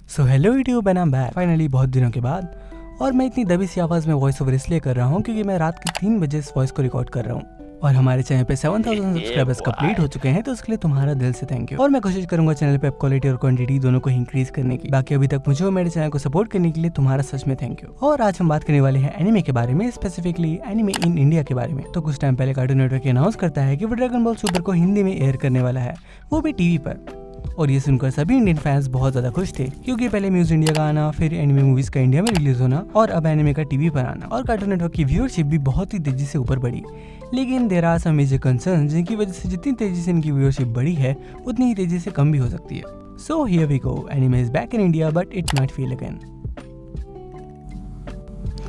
So hello YouTube and I am back finally बहुत दिनों के बाद। और मैं इतनी दबी सी आवाज़ में वॉइस ओवर इसलिए कर रहा हूँ क्योंकि मैं रात के 3 बजे इस वॉइस को रिकॉर्ड कर रहा हूँ और हमारे चैनल पे 7000 सब्सक्राइबर्स कंप्लीट हो चुके हैं, तो उसके लिए तुम्हारा दिल से थैंक यू। और मैं कोशिश करूंगा चैनल पे क्वालिटी और क्वांटिटी दोनों को इंक्रीज करने की। बाकी अभी तक मुझे और मेरे चैनल को सपोर्ट करने के लिए तुम्हारा सच में थैंक यू। और आज हम बात करने वाले हैं एनिमे के बारे में, स्पेसिफिकली एनिमे इन इंडिया के बारे में। तो कुछ टाइम पहले कार्टून नेटवर्क अनाउंस करता है कि वो ड्रैगन बॉल सुपर को हिंदी में एयर करने वाला है, वो भी टीवी पर। और ये सुनकर सभी इंडियन फैंस बहुत ज्यादा खुश थे क्योंकि पहले म्यूज इंडिया का आना, फिर एनिमे मूवीज का इंडिया में रिलीज होना और अब एनिमे का टीवी पर आना, और कार्टून नेटवर्क की व्यूअरशिप भी बहुत ही तेजी से ऊपर बढ़ी। लेकिन there are some major concerns जिनकी वजह से जितनी तेजी से इनकी व्यूअरशिप बढ़ी है उतनी ही तेजी से कम भी हो सकती है। So here we go, anime is back in India but it might fail again.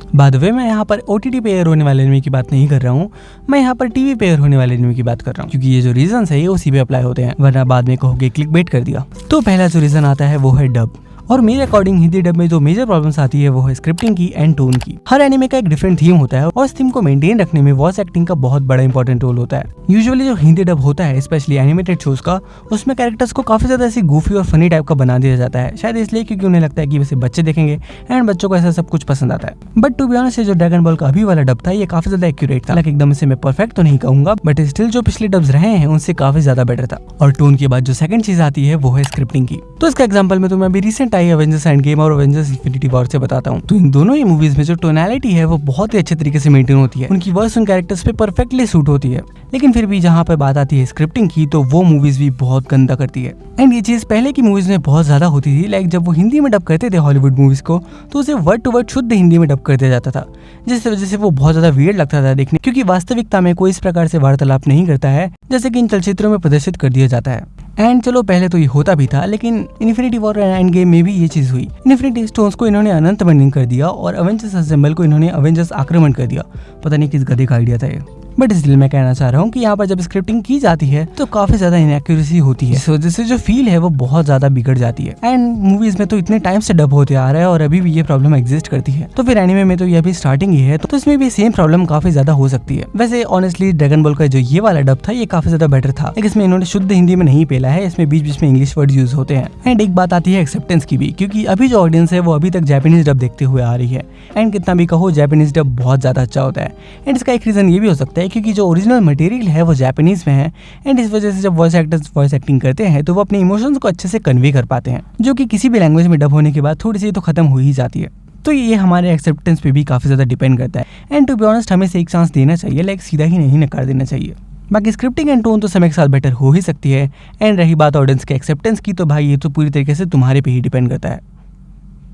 By the way, मैं यहाँ पर OTT पे एयर होने वाले एनिमे की बात नहीं कर रहा हूँ, मैं यहाँ पर टीवी पे एयर होने वाले एनिमे की बात कर रहा हूँ, क्योंकि ये जो रीजंस है ये उसी पे अप्लाई होते हैं, वरना बाद में कहोगे क्लिक बेट कर दिया। तो पहला जो रीजन आता है वो है डब। और मेरे अकॉर्डिंग हिंदी डब में जो मेजर प्रॉब्लम्स आती है वो है स्क्रिप्टिंग की एंड टोन की। हर एनिमे का एक डिफरेंट थीम होता है और इस थीम को मेंटेन रखने में वॉइस एक्टिंग का बहुत बड़ा इंपॉर्टेंट रोल होता है। यूजुअली जो हिंदी डब होता है, स्पेशली एनिमेटेड शोज का, उसमें कैरेक्टर्स को काफी ज्यादा ऐसी गूफी और फनी टाइप का बना दिया जाता है, शायद इसलिए क्योंकि उन्हें लगता है कि वैसे बच्चे देखेंगे एंड बच्चों को ऐसा सब कुछ पसंद आता है। बट टू बी ऑनेस्ट, जो ड्रैगन बॉल का अभी वाला डब था ये काफी ज्यादा एक्यूरेट था। लाइक एकदम से मैं परफेक्ट तो नहीं कहूंगा, बट स्टिल जो पिछले डब्स रहे हैं उनसे काफी ज्यादा बेटर था। और टोन के बाद जो सेकंड चीज आती है वो है स्क्रिप्टिंग की। तो इसका एग्जांपल मैं तुम्हें अभी रिसेंट आई एवेंजर्स एंड गेम और एवेंजर्स इन्फिनिटी वॉर से बताता हूँ। तो इन दोनों ही मूवीज में जो टोनैलिटी है वो बहुत ही अच्छे तरीके से मेंटेन होती है, उनकी वॉइस उन कैरेक्टर्स पे परफेक्टली सूट होती है। लेकिन फिर भी जहाँ पर बात आती है स्क्रिप्टिंग की, तो वो मूवीज भी बहुत गंदा करती है। एंड ये चीज पहले की मूवीज में बहुत ज्यादा होती थी। लाइक जब वो हिंदी में डब करते थे हॉलीवुड मूवीज को, तो उसे वर्ड टू वर्ड शुद्ध हिंदी में डब कर दिया जाता था, जिसकी वजह से वो बहुत ज्यादा वियर्ड लगता था देखने, क्योंकि वास्तविकता में कोई इस प्रकार से वार्तालाप नहीं करता है जैसे कि इन चलचित्रों में प्रदर्शित कर दिया जाता है। एंड चलो पहले तो ये होता भी था, लेकिन इन्फिनिटी वॉर एंड गेम में भी ये चीज हुई। इन्फिनिटी स्टोन्स को इन्होंने अनंत बंडिंग कर दिया और अवेंजर्स असेंबल को इन्होंने अवेंजर्स आक्रमण कर दिया। पता नहीं किस गधे का आइडिया था ये, बट इसलिए मैं कहना चाह रहा हूँ कि यहाँ पर जब स्क्रिप्टिंग की जाती है तो काफी ज्यादा इनएक्यूरेसी होती है, इस वजह से जो फील है वो बहुत ज्यादा बिगड़ जाती है। एंड मूवीज में तो इतने टाइम से डब होते आ रहा है और अभी भी ये प्रॉब्लम एग्जिस्ट करती है, तो फिर एनिमे में तो ये अभी स्टार्टिंग ही है, तो इसमें भी सेम प्रॉब्लम काफी ज्यादा हो सकती है। वैसे ऑनेस्टली ड्रैगन बॉल का जो ये वाला डब था ये काफी ज्यादा बेटर था, लेकिन इसमें इन्होंने शुद्ध हिंदी में नहीं पेला है, इसमें बीच बीच में इंग्लिश वर्ड यूज होते हैं। एंड एक बात आती है एक्सेप्टेंस की भी, क्योंकि अभी जो ऑडियंस है वो अभी तक जापानीज डब देखते हुए आ रही है। एंड कितना भी कहो जापानीज डब बहुत ज्यादा अच्छा होता है। एंड इसका एक रीजन ये भी हो सकता है क्योंकि जो ओरिजिनल मटेरियल है वो जापानीज में है, एंड इस वजह से जब वॉइस एक्टर्स वॉइस एक्टिंग करते हैं तो वो अपने इमोशंस को अच्छे से कन्वे कर पाते हैं, जो कि किसी भी लैंग्वेज में डब होने के बाद थोड़ी सी तो खत्म हो ही जाती है। तो ये हमारे एक्सेप्टेंस पे भी काफी ज्यादा डिपेंड करता है। एंड टू बी ऑनेस्ट, हमें से एक चांस देना चाहिए, लाइक सीधा ही नहीं नकार देना चाहिए। बाकी स्क्रिप्टिंग एंड टोन तो समय के साथ बेटर हो ही सकती है। एंड रही बात ऑडियंस के एक्सेप्टेंस की, तो भाई ये तो पूरी तरीके से तुम्हारे पे ही डिपेंड करता है।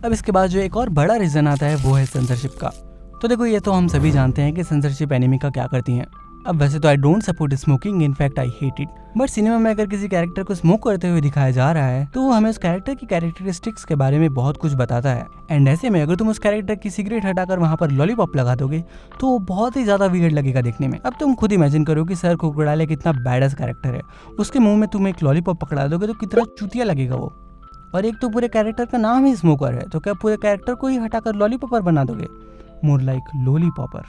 अब इसके बाद जो एक और बड़ा रीजन आता है वो है सेंसरशिप का। तो देखो, ये तो हम सभी जानते हैं कि सेंसरशिप एनिमे का क्या करती है। अब वैसे तो I don't support smoking, in fact I hate it, but cinema में अगर किसी कैरेक्टर को स्मोक करते हुए दिखाया जा रहा है तो वो हमें उस कैरेक्टर की कैरेक्टरिस्टिक्स के बारे में बहुत कुछ बताता है। एंड ऐसे में अगर तुम उस कैरेक्टर की सिगरेट हटाकर वहाँ पर लॉलीपॉप लगा दोगे तो वो बहुत ही ज्यादा वियर्ड लगेगा देखने में। अब तुम खुद इमेजिन करो कि सर क्रोकोडाइल एक इतना बैडस कैरेक्टर है, उसके मुंह में तुम एक लॉलीपॉप पकड़ा दोगे तो कितना चूतिया लगेगा वो। और एक तो पूरे कैरेक्टर का नाम ही स्मोकर है, तो क्या पूरे कैरेक्टर को ही हटाकर लॉलीपॉपर बना दोगे? More like lollipopper.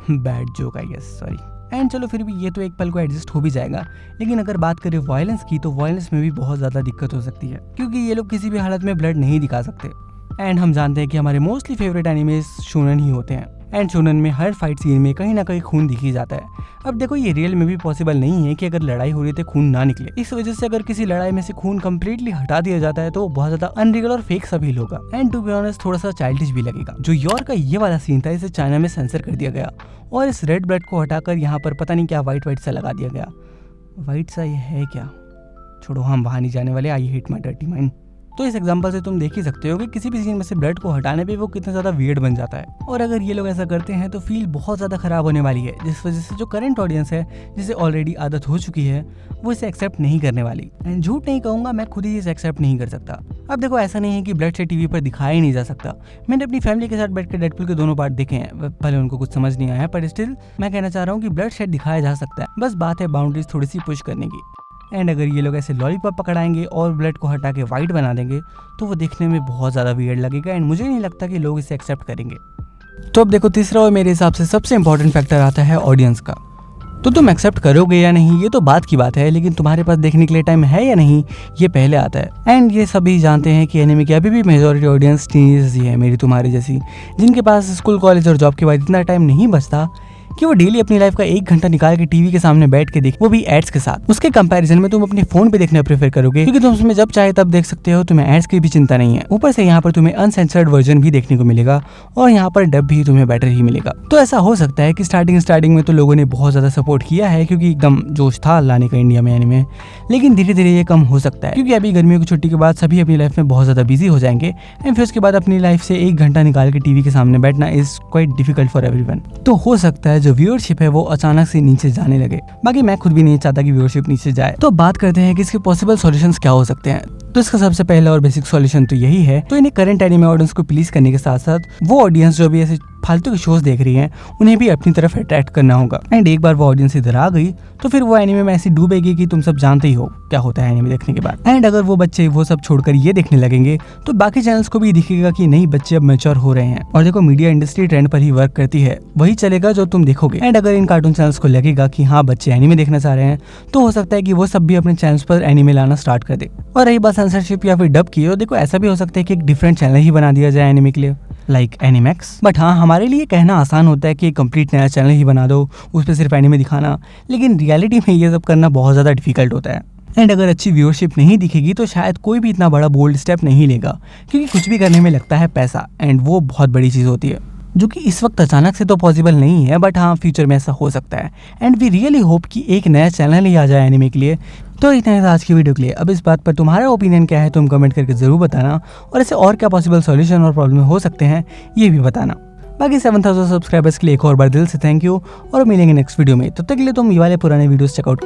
Bad joke I guess, sorry. And चलो फिर भी ये तो एक पल को एडजस्ट हो भी जाएगा, लेकिन अगर बात करें वायलेंस की, तो वायलेंस में भी बहुत ज़्यादा दिक्कत हो सकती है, क्योंकि ये लोग किसी भी हालत में ब्लड नहीं दिखा सकते। एंड हम जानते हैं कि हमारे मोस्टली फेवरेट एनिमेज शोनन ही होते हैं, एंड शोनन में हर फाइट सीन में कहीं ना कहीं खून दिख ही जाता है। अब देखो, ये रियल में भी पॉसिबल नहीं है कि अगर लड़ाई हो रही थी खून ना निकले। इस वजह से अगर किसी लड़ाई में से खून कम्प्लीटली हटा दिया जाता है तो वो बहुत ज्यादा अनरियल और फेक सा फील होगा। एंड टू बी ऑनेस्ट, थोड़ा सा चाइल्डिश भी लगेगा। जो योर का ये वाला सीन था, इसे चाइना में सेंसर कर दिया गया और इस रेड ब्लड को हटाकर यहाँ पर पता नहीं क्या व्हाइट सा लगा दिया गया। व्हाइट सा ये है क्या? छोड़ो, हम वहाँ नहीं जाने वाले। I hate my dirty mind. तो इस एग्जांपल से तुम देख ही सकते हो कि किसी भी सीन में से ब्लड को हटाने पे वो कितना ज़्यादा वियर्ड बन जाता है। और अगर ये लोग ऐसा करते हैं तो फील बहुत ज़्यादा खराब होने वाली है, जिस वजह से जो करंट ऑडियंस है, जिसे ऑलरेडी आदत हो चुकी है, वो इसे एक्सेप्ट नहीं करने वाली। एंड झूठ नहीं कहूँगा, मैं खुद ही इसे एक्सेप्ट नहीं कर सकता। अब देखो, ऐसा नहीं है कि ब्लड शेड टीवी पर दिखाया ही नहीं जा सकता। मैंने अपनी फैमिली के साथ बैठकर डेडपूल के दोनों पार्ट देखे हैं, भले उनको कुछ समझ नहीं आया, पर स्टिल मैं कहना चाह रहा हूँ कि ब्लड शेड दिखाया जा सकता है, बस बात है बाउंड्रीज थोड़ी सी पुश करने की। एंड अगर ये लोग ऐसे लॉलीपॉप पकड़ाएंगे और ब्लड को हटा के वाइट बना देंगे तो वो देखने में बहुत ज़्यादा वियर्ड लगेगा, एंड मुझे नहीं लगता कि लोग इसे एक्सेप्ट करेंगे। तो अब देखो, तीसरा और मेरे हिसाब से सबसे इंपॉर्टेंट फैक्टर आता है ऑडियंस का। तो तुम एक्सेप्ट करोगे या नहीं ये तो बात की बात है, लेकिन तुम्हारे पास देखने के लिए टाइम है या नहीं ये पहले आता है। एंड ये सभी जानते हैं कि एनिमे की अभी भी मेजॉरिटी ऑडियंस टीनेजर्स ही है, मेरी तुम्हारी जैसी, जिनके पास स्कूल कॉलेज और जॉब के बाद इतना टाइम नहीं बचता कि वो डेली अपनी लाइफ का 1 घंटा निकाल के टीवी के सामने बैठ के देख, वो भी एड्स के साथ। उसके कंपैरिजन में तुम अपने फोन पे देखना प्रेफर करोगे, क्योंकि तुम उसमें जब चाहे तब देख सकते हो, तुम्हें एड्स की भी चिंता नहीं है। ऊपर से यहाँ पर तुम्हें अनसेंसर्ड वर्जन भी देखने को मिलेगा और यहाँ पर डब भी तुम्हें बेटर ही मिलेगा। तो ऐसा हो सकता है कि स्टार्टिंग में तो लोगों ने बहुत ज्यादा सपोर्ट किया है, क्योंकि एकदम जोश था लाने का इंडिया में एनिमे, लेकिन धीरे धीरे ये कम हो सकता है, क्योंकि अभी गर्मियों की छुट्टी के बाद सभी अपनी लाइफ में बहुत ज्यादा बिजी हो जाएंगे एंड फिर उसके बाद अपनी लाइफ से 1 घंटा निकाल के टीवी के सामने बैठना is quite difficult for everyone. तो हो सकता है जो व्यूअरशिप है वो अचानक से नीचे जाने लगे। बाकी मैं खुद भी नहीं चाहता कि व्यूअरशिप नीचे जाए। तो बात करते हैं कि इसके पॉसिबल सॉल्यूशंस क्या हो सकते हैं। तो इसका सबसे पहला और बेसिक सॉल्यूशन तो यही है, तो इन्हें करंट एनिमे ऑडियंस को प्लीज करने के साथ साथ वो ऑडियंस जो भी ऐसे फालतू के शोज देख रही हैं उन्हें भी अपनी तरफ अट्रैक्ट करना होगा। एंड एक बार वो ऑडियंस इधर आ गई तो फिर वो एनिमे में ऐसी डूबेगी कि तुम सब जानते ही हो क्या होता है एनिमे देखने के बाद। एंड अगर वो बच्चे वो सब छोड़कर ये देखने लगेंगे तो बाकी चैनल्स को भी दिखेगा कि नहीं बच्चे अब मैच्योर हो रहे हैं। और देखो मीडिया इंडस्ट्री ट्रेंड पर ही वर्क करती है, वही चलेगा जो तुम देखोगे। एंड अगर इन कार्टून चैनल्स को लगेगा कि हाँ बच्चे एनिमे देखना चाह रहे हैं तो हो सकता है कि वो सब भी अपने चैनल्स पर एनिमे लाना स्टार्ट कर दे। और रही बात सेंसरशिप या फिर डब की, तो देखो ऐसा भी हो सकता है कि एक डिफरेंट चैनल ही बना दिया जाए एनिमे के लिए, लाइक एनिमैक्स। बट हाँ हमारे लिए कहना आसान होता है कि कंप्लीट नया चैनल ही बना दो, उस पर सिर्फ एनिमे दिखाना, लेकिन रियलिटी में ये सब करना बहुत ज़्यादा डिफिकल्ट होता है। एंड अगर अच्छी व्यूअरशिप नहीं दिखेगी तो शायद कोई भी इतना बड़ा बोल्ड स्टेप नहीं लेगा, क्योंकि कुछ भी करने में लगता है पैसा, एंड वो बहुत बड़ी चीज़ होती है, जो कि इस वक्त अचानक से तो पॉसिबल नहीं है, बट हाँ फ्यूचर में ऐसा हो सकता है। एंड वी रियली होप कि एक नया चैनल ही आ जाए एनिमे के लिए। तो इतना था आज की वीडियो के लिए। अब इस बात पर तुम्हारा ओपिनियन क्या है तुम कमेंट करके जरूर बताना, और ऐसे और क्या पॉसिबल सॉल्यूशन और प्रॉब्लम हो सकते हैं ये भी बताना। बाकी 7000 सब्सक्राइबर्स के लिए एक और बार दिल से थैंक यू, और मिलेंगे नेक्स्ट वीडियो में। तब तक के लिए तुम ये वाले पुराने वीडियोस चेकआउट